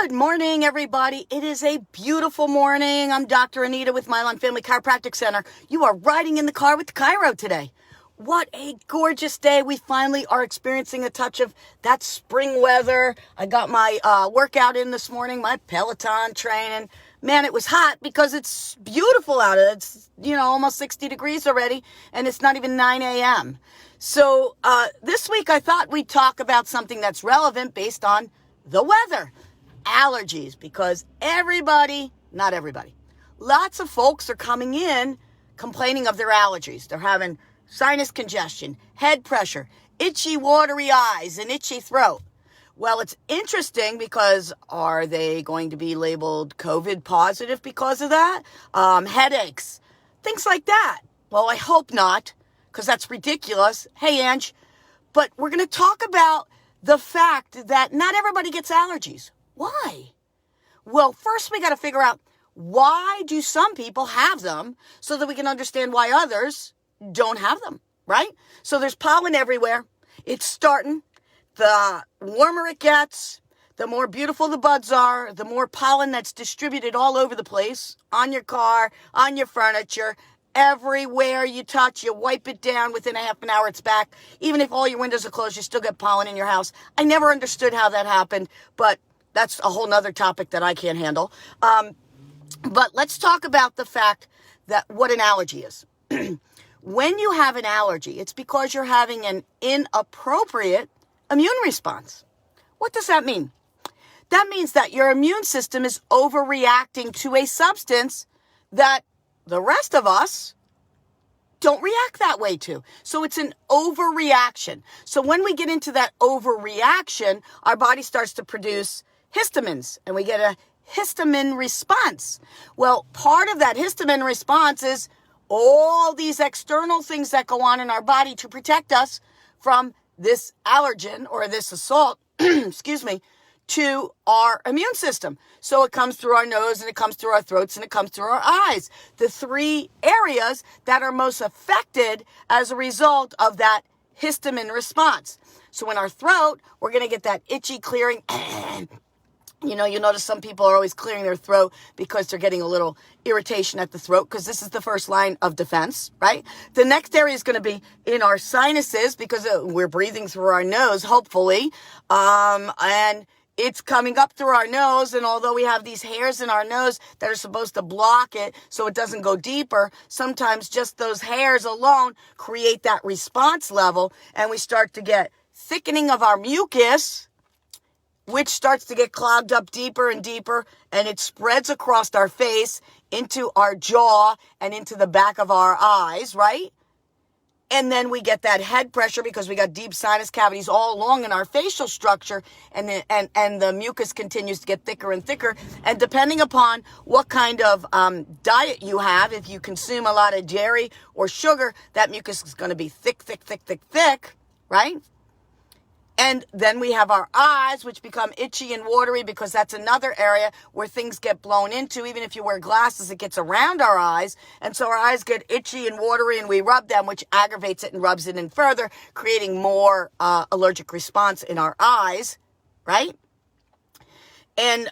Good morning, everybody. It is a beautiful morning. I'm Dr. Anita with Mylon Family Chiropractic Center. You are riding in the car with Chiro today. What a gorgeous day. We finally are experiencing a touch of that spring weather. I got my workout in this morning, my Peloton training. Man, it was hot because it's beautiful out. It's, almost 60 degrees already, and it's not even 9 a.m. So this week I thought we'd talk about something that's relevant based on the weather. Allergies, because not everybody, lots of folks are coming in complaining of their allergies. They're having sinus congestion, head pressure, itchy, watery eyes, and itchy throat. Well, it's interesting because are they going to be labeled COVID positive because of that? Headaches, things like that. Well, I hope not, because that's ridiculous. Hey, Ange, but we're going to talk about the fact that not everybody gets allergies. Why? Well, first we got to figure out, why do some people have them so that we can understand why others don't have them, right? So there's pollen everywhere. It's starting. The warmer it gets, the more beautiful the buds are, the more pollen that's distributed all over the place, on your car, on your furniture, everywhere you touch, you wipe it down, within a half an hour it's back. Even if all your windows are closed, you still get pollen in your house. I never understood how that happened, but that's a whole nother topic that I can't handle. But let's talk about the fact that what an allergy is. When you have an allergy, it's because you're having an inappropriate immune response. What does that mean? That means that your immune system is overreacting to a substance that the rest of us don't react that way to. So it's an overreaction. So when we get into that overreaction, our body starts to produce histamines, and we get a histamine response. Well, part of that histamine response is all these external things that go on in our body to protect us from this allergen or this assault, to our immune system. So it comes through our nose, and it comes through our throats, and it comes through our eyes. The three areas that are most affected as a result of that histamine response. So in our throat, we're going to get that itchy clearing. You notice some people are always clearing their throat because they're getting a little irritation at the throat, because this is the first line of defense, right? The next area is going to be in our sinuses, because we're breathing through our nose, hopefully. And it's coming up through our nose, and although we have these hairs in our nose that are supposed to block it so it doesn't go deeper, sometimes just those hairs alone create that response level, and we start to get thickening of our mucus, which starts to get clogged up deeper and deeper, and it spreads across our face, into our jaw, and into the back of our eyes, right? And then we get that head pressure because we got deep sinus cavities all along in our facial structure, and the mucus continues to get thicker and thicker. And depending upon what kind of diet you have, if you consume a lot of dairy or sugar, that mucus is going to be thick, right? And then we have our eyes, which become itchy and watery, because that's another area where things get blown into. Even if you wear glasses, it gets around our eyes. And so our eyes get itchy and watery, and we rub them, which aggravates it and rubs it in further, creating more allergic response in our eyes, right? And,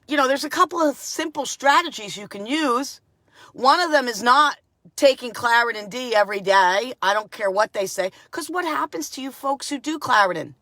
there's a couple of simple strategies you can use. One of them is not taking Claritin D every day. I don't care what they say, because what happens to you folks who do Claritin?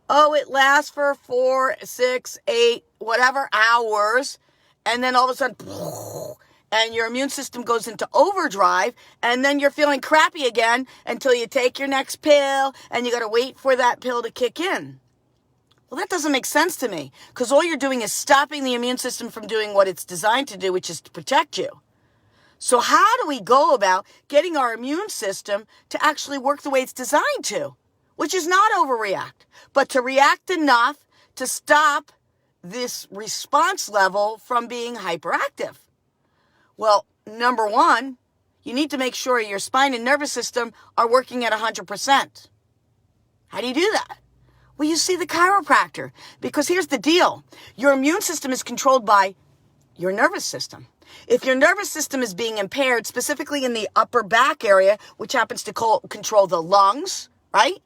Oh, it lasts for 4, 6, 8, whatever hours, and then all of a sudden, and your immune system goes into overdrive, and then you're feeling crappy again until you take your next pill, and you got to wait for that pill to kick in. Well, that doesn't make sense to me, because all you're doing is stopping the immune system from doing what it's designed to do, which is to protect you. So how do we go about getting our immune system to actually work the way it's designed to, which is not overreact, but to react enough to stop this response level from being hyperactive? Well, number one, you need to make sure your spine and nervous system are working at 100%. How do you do that? Well, you see the chiropractor, because here's the deal. Your immune system is controlled by your nervous system. If your nervous system is being impaired, specifically in the upper back area, which happens to control the lungs, right?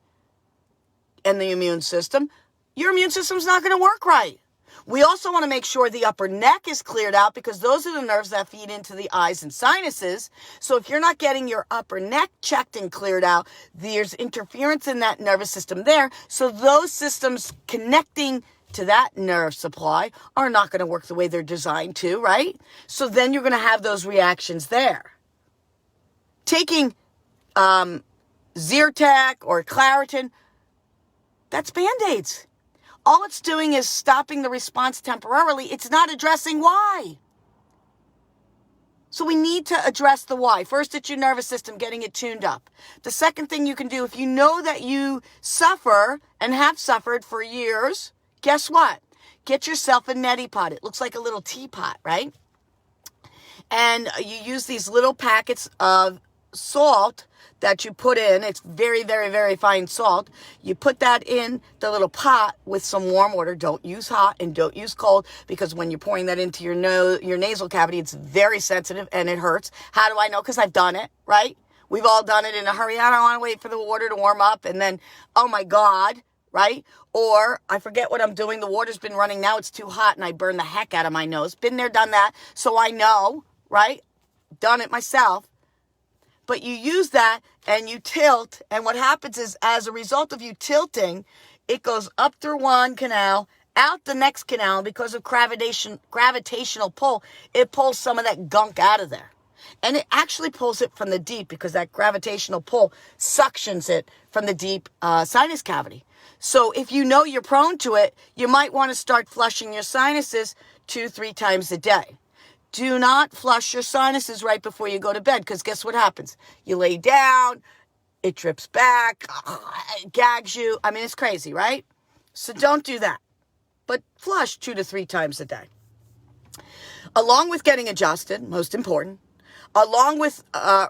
And the immune system, your immune system's not going to work right. We also want to make sure the upper neck is cleared out because those are the nerves that feed into the eyes and sinuses. So if you're not getting your upper neck checked and cleared out, there's interference in that nervous system there. So those systems connecting to that nerve supply are not going to work the way they're designed to, right? So then you're going to have those reactions there. Taking Zyrtec or Claritin, that's Band-Aids. All it's doing is stopping the response temporarily. It's not addressing why. So we need to address the why. First, it's your nervous system, getting it tuned up. The second thing you can do, if you know that you suffer and have suffered for years, guess what? Get yourself a neti pot. It looks like a little teapot, right? And you use these little packets of salt that you put in. It's very, very, very fine salt. You put that in the little pot with some warm water. Don't use hot and don't use cold, because when you're pouring that into your nasal cavity, it's very sensitive and it hurts. How do I know? Because I've done it, right? We've all done it in a hurry. I don't want to wait for the water to warm up and then, oh my God, right? Or I forget what I'm doing. The water's been running. Now it's too hot and I burn the heck out of my nose. Been there, done that. So I know, right? Done it myself. But you use that and you tilt, and what happens is, as a result of you tilting, it goes up through one canal, out the next canal. Because of gravitational pull, it pulls some of that gunk out of there. And it actually pulls it from the deep, because that gravitational pull suctions it from the deep sinus cavity. So if you know you're prone to it, you might want to start flushing your sinuses 2-3 times a day. Do not flush your sinuses right before you go to bed, because guess what happens? You lay down, it drips back, it gags you. I mean, it's crazy, right? So don't do that. But flush 2 to 3 times a day. Along with getting adjusted, most important, along with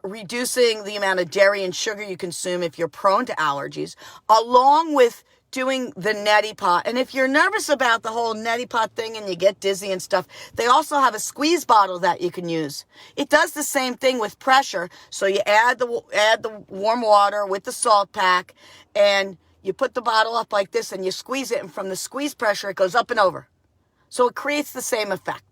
reducing the amount of dairy and sugar you consume if you're prone to allergies, along with doing the neti pot. And if you're nervous about the whole neti pot thing and you get dizzy and stuff, they also have a squeeze bottle that you can use. It does the same thing with pressure. So you add the warm water with the salt pack, and you put the bottle up like this and you squeeze it, and from the squeeze pressure it goes up and over. So it creates the same effect.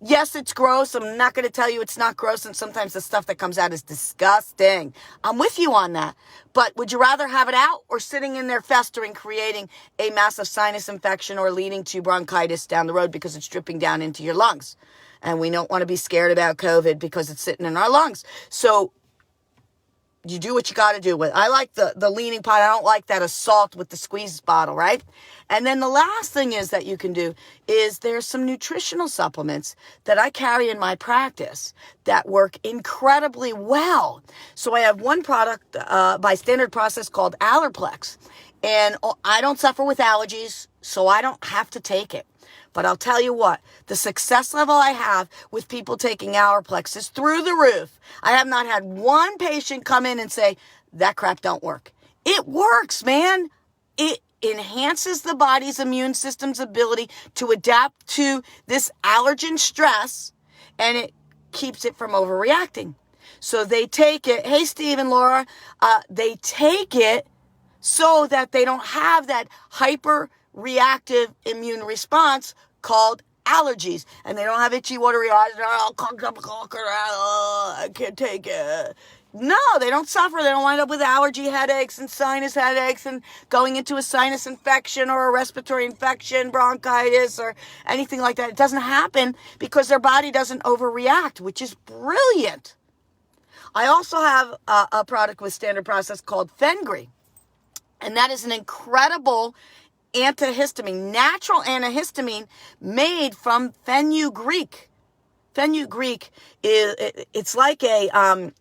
Yes, it's gross. I'm not going to tell you it's not gross, and sometimes the stuff that comes out is disgusting. I'm with you on that. But would you rather have it out or sitting in there festering, creating a massive sinus infection or leading to bronchitis down the road because it's dripping down into your lungs? And we don't want to be scared about COVID because it's sitting in our lungs. So you do what you got to do with it. I like the leaning pot. I don't like that assault with the squeeze bottle, right? And then the last thing is that you can do is there's some nutritional supplements that I carry in my practice that work incredibly well. So I have one product by Standard Process called Allerplex. And I don't suffer with allergies, so I don't have to take it. But I'll tell you what, the success level I have with people taking Allerplex is through the roof. I have not had one patient come in and say, that crap don't work. It works, man. It enhances the body's immune system's ability to adapt to this allergen stress, and it keeps it from overreacting. So they take it, hey, Steve and Laura, they take it so that they don't have that hyper-reactive immune response called allergies. And they don't have itchy, watery eyes. I can't take it. No, they don't suffer. They don't wind up with allergy headaches and sinus headaches and going into a sinus infection or a respiratory infection, bronchitis, or anything like that. It doesn't happen because their body doesn't overreact, which is brilliant. I also have a product with Standard Process called Fenugreek. And that is an incredible antihistamine, natural antihistamine made from fenugreek. Fenugreek it's like a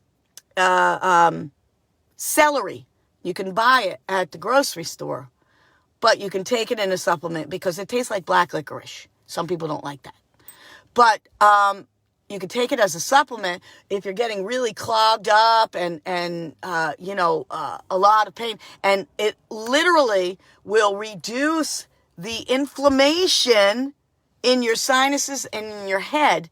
celery. You can buy it at the grocery store, but you can take it in a supplement because it tastes like black licorice. Some people don't like that. But you can take it as a supplement if you're getting really clogged up and a lot of pain. And it literally will reduce the inflammation in your sinuses and in your head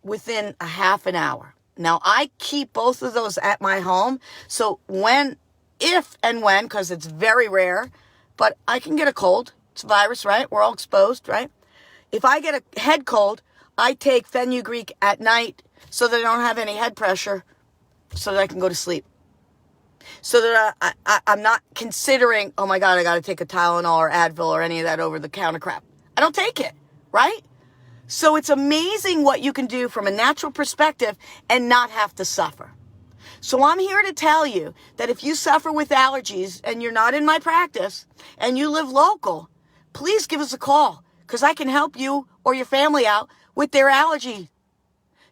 within a half an hour. Now, I keep both of those at my home. So if and when, because it's very rare, but I can get a cold. It's a virus, right? We're all exposed, right? If I get a head cold, I take fenugreek at night so that I don't have any head pressure, so that I can go to sleep. So that I'm not considering, oh my God, I got to take a Tylenol or Advil or any of that over-the-counter crap. I don't take it, right? So it's amazing what you can do from a natural perspective and not have to suffer. So I'm here to tell you that if you suffer with allergies and you're not in my practice and you live local, please give us a call, because I can help you or your family out with their allergy.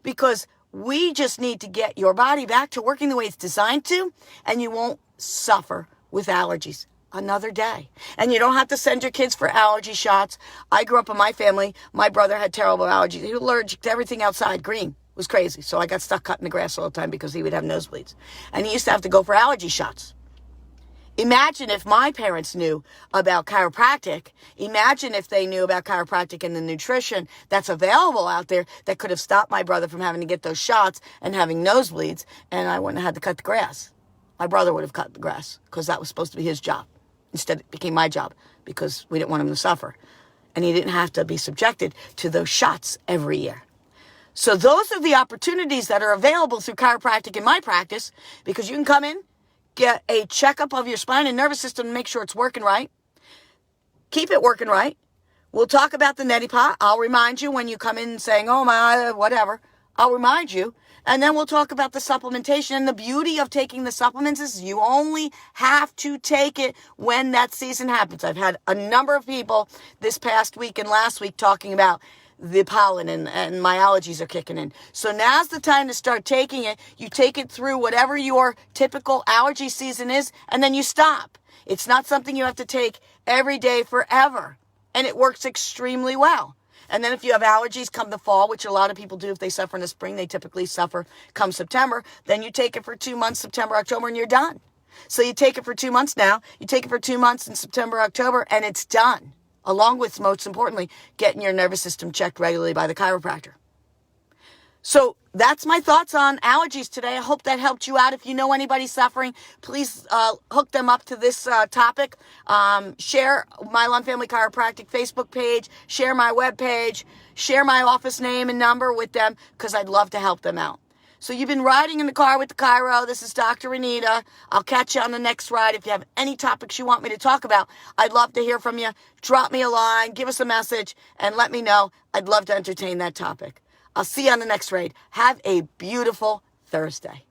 Because we just need to get your body back to working the way it's designed to, and you won't suffer with allergies another day. And you don't have to send your kids for allergy shots. I grew up in my family. My brother had terrible allergies. He was allergic to everything outside. Green. It was crazy. So I got stuck cutting the grass all the time because he would have nosebleeds. And he used to have to go for allergy shots. Imagine if my parents knew about chiropractic. Imagine if they knew about chiropractic and the nutrition that's available out there that could have stopped my brother from having to get those shots and having nosebleeds, and I wouldn't have had to cut the grass. My brother would have cut the grass because that was supposed to be his job. Instead, it became my job because we didn't want him to suffer. And he didn't have to be subjected to those shots every year. So those are the opportunities that are available through chiropractic in my practice, because you can come in, get a checkup of your spine and nervous system to make sure it's working right. Keep it working right. We'll talk about the neti pot. I'll remind you when you come in saying, oh my, whatever. I'll remind you. And then we'll talk about the supplementation. And the beauty of taking the supplements is you only have to take it when that season happens. I've had a number of people this past week and last week talking about the pollen and my allergies are kicking in. So now's the time to start taking it. You take it through whatever your typical allergy season is, and then you stop. It's not something you have to take every day forever. And it works extremely well. And then if you have allergies come the fall, which a lot of people do if they suffer in the spring, they typically suffer come September, then you take it for 2 months, September, October, and you're done. So you take it for 2 months now, you take it for 2 months in September, October, and it's done. Along with, most importantly, getting your nervous system checked regularly by the chiropractor. So that's my thoughts on allergies today. I hope that helped you out. If you know anybody suffering, please hook them up to this topic. Share Mylon Family Chiropractic Facebook page. Share my webpage. Share my office name and number with them, because I'd love to help them out. So you've been riding in the car with the Chiro. This is Dr. Anita. I'll catch you on the next ride. If you have any topics you want me to talk about, I'd love to hear from you. Drop me a line, give us a message, and let me know. I'd love to entertain that topic. I'll see you on the next raid. Have a beautiful Thursday.